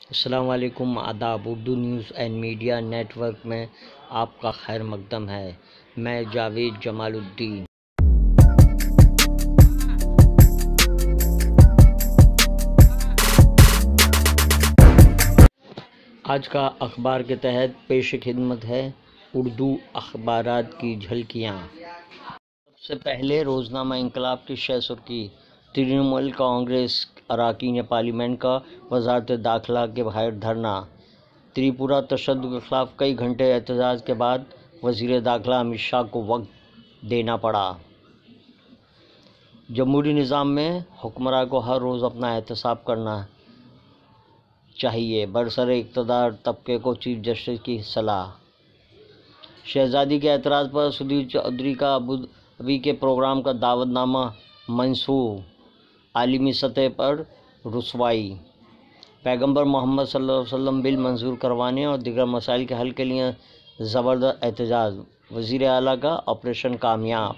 अस्सलाम वालेकुम, आदाब। Urdu news and media network में आपका खैर मकदम है। मैं जावेद जमालुद्दीन। आज का अखबार के तहत पेश खिदमत है उर्दू अखबारात की झलकियाँ। सबसे पहले रोज़नामा इंकलाब की शह सुर्खी। तृणमूल कांग्रेस अरकान पार्लियामेंट का वजारत दाखिला के बाहर धरना। त्रिपुरा तशद्दुद के खिलाफ कई घंटे एहतजाज के बाद वज़ीर दाखिला अमित शाह को वक्त देना पड़ा। जमहूरी निज़ाम में हुक्मरान को हर रोज़ अपना एहतसाब करना चाहिए, बरसरे इक़्तिदार तबके को चीफ जस्टिस की सलाह। शहजादी के एतराज़ पर सुधीर चौधरी का अबू धाबी के प्रोग्राम का दावतनामा मंसूख। आलमी सतह पर रुसवाई। पैगंबर मोहम्मद सल्लल्लाहु अलैहि वसल्लम बिल मंजूर करवाने और दीगर मसाइल के हल के लिए ज़बरदस्त एहतजाज। वज़ीर आला का ऑपरेशन कामयाब।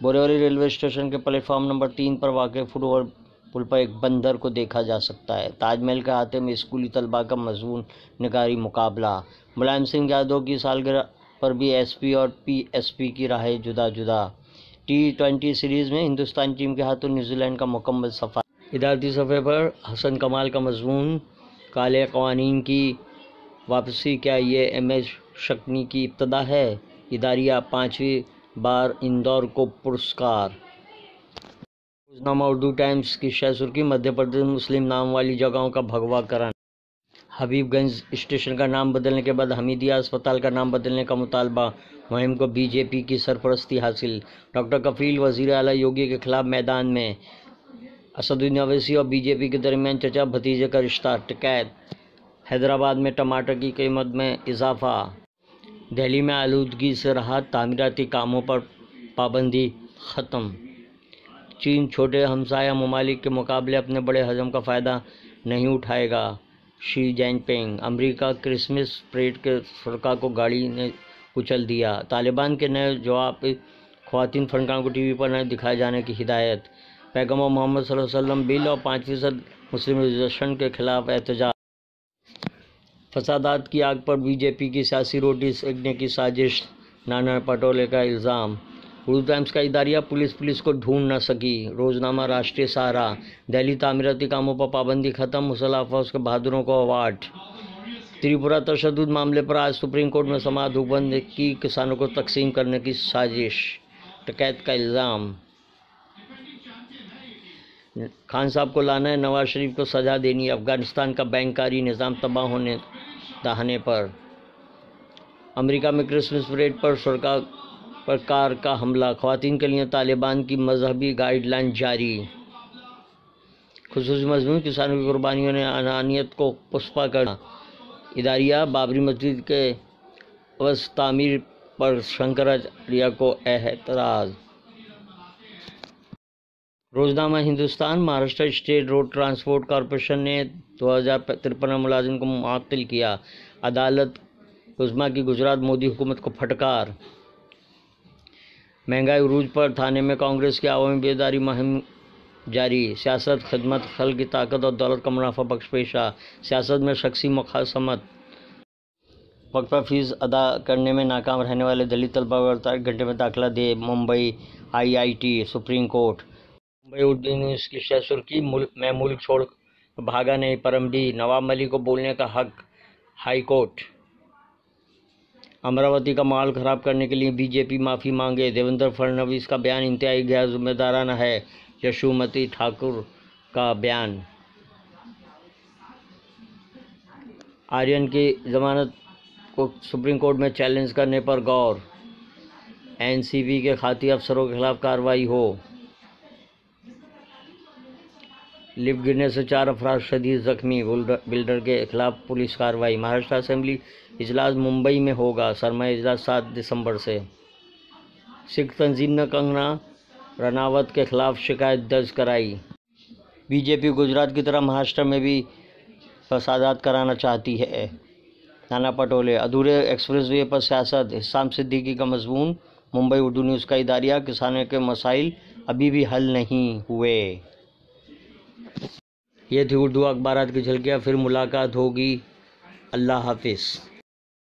बोरीवली रेलवे स्टेशन के प्लेटफार्म नंबर 3 पर वाक़ फुटओवर पुल पर एक बंदर को देखा जा सकता है। ताजमहल के अहाते में स्कूली तलबा का मज़मून निगारी मुकाबला। मुलायम सिंह यादव की सालगिरह पर भी एसपी और पीएसपी की राहें जुदा जुदा। T20 सीरीज़ में हिंदुस्तानी टीम के हाथों न्यूजीलैंड का मुकम्मल सफ़ा। इदारती सफ़े पर हसन कमाल का मज़मून। काले क़वानीन की वापसी, क्या ये एमएच शक्नी की इब्तदा है? इदारिया 5वीं बार इंदौर को पुरस्कार। रोज़नामा उर्दू टाइम्स की शह सुर्खी। मध्य प्रदेश मुस्लिम नाम वाली जगहों का भगवाकरण। हबीबगंज स्टेशन का नाम बदलने के बाद हमीदिया अस्पताल का नाम बदलने का मुतालबा। मुहिम को बीजेपी की सरपरस्ती हासिल। डॉक्टर कफील वज़ीर आला योगी के खिलाफ मैदान में। असदुद्दीन ओवैसी और बीजेपी के दरमियान चचा भतीजे का रिश्ता। टिकैत। हैदराबाद में टमाटर की कीमत में इजाफा। दिल्ली में आलूदगी से राहत, तामीराती कामों पर पाबंदी ख़त्म। चीन छोटे हमसाया ममालिक के मुकाबले अपने बड़े हजम का फ़ायदा नहीं उठाएगा। Xi Jinping. America Christmas parade के शुरका को गाड़ी ने कुचल दिया। तालिबान के नए जवाब पे ख़वातीन फनकारों को टीवी पर न दिखाए जाने की हिदायत। पैगंबर मोहम्मद सल्लल्लाहु अलैहि वसल्लम बिल और 5% मुस्लिम रिजर्वेशन के खिलाफ एहतजाज। फसादात की आग पर बीजेपी की सियासी रोटी सेकने की साजिश। नाना पटोले का इल्ज़ाम। उर्दू टाइम्स का इदारिया पुलिस को ढूंढ न सकी। रोज़नामा राष्ट्रीय सहारा। दिल्ली तामीराती कामों पर पाबंदी खत्म, मुसल्लह अफवाज के बहादुरों को अवार्ड। त्रिपुरा तशद्दुद मामले पर आज सुप्रीम कोर्ट में समाअत हुकूमत की किसानों को तकसीम करने की साजिश। टिकैत का इल्ज़ाम। खान साहब को लाना है, नवाज शरीफ को सज़ा देनी। अफगानिस्तान का बैंकारी निज़ाम तबाह होने दहाने पर। अमेरिका में क्रिसमस परेड पर शुरका पर कार का हमला। ख़वातीन के लिए तालिबान की मजहबी गाइडलाइन जारी। खुसूसी मजमून। किसानों की कुर्बानियों ने अनानियत को पुष्पा करना। इदारिया बाबरी मस्जिद के अवस तामीर पर शंकराचार्य को एतराज़। Roznama Hindustan. Maharashtra state road transport corporation ने 2053 मुलाजिम को मुअत्तल किया। अदालत उज़्मा की गुजरात मोदी हुकूमत को फटकार। महंगाई उरूज पर, थाने में कांग्रेस की अवामी बेदारी मुहिम जारी। सियासत खिदमत खल्क़ की ताकत और दौलत का मुनाफा बख्श पेशा। सियासत में शख्सी मुखासमत। वक्फ़ा फ़ीस अदा करने में नाकाम रहने वाले दलित तलबा को 48 घंटे में दाखिला दे Mumbai IIT। Supreme court. Mumbai Urdu news की शह सुर्खी। मैं मुल्क छोड़ भागा नहीं, परम भी नवाब मलिक को बोलने का हक, हाई कोर्ट। अमरावती का माहौल ख़राब करने के लिए बीजेपी माफ़ी मांगे। देवेंद्र फडणवीस का बयान इंतहाई गैर जिम्मेदाराना है। यशोमती ठाकुर का बयान। आर्यन की जमानत को सुप्रीम कोर्ट में चैलेंज करने पर गौर। एनसीबी के खाती अफसरों के खिलाफ कार्रवाई हो। लिफ्ट गिरने से 4 अफराद शदीद जख्मी। बिल्डर के खिलाफ पुलिस कार्रवाई। महाराष्ट्र असेंबली इजलास मुंबई में होगा। सरमाया इजलास 7 दिसंबर से। सिख तंजीम ने कंगना रनावत के खिलाफ शिकायत दर्ज कराई। बीजेपी गुजरात की तरह महाराष्ट्र में भी फसादात कराना चाहती है। नाना पटोले। अधूरे एक्सप्रेसवे पर सियासत। हिसाम सिद्दीकी का मजमून। मुंबई उर्दू न्यूज़ का इदारिया। किसानों के मसाइल अभी भी हल नहीं हुए। ये थी उर्दू अखबारात की झलकियाँ। फिर मुलाकात होगी। अल्लाह हाफिज़।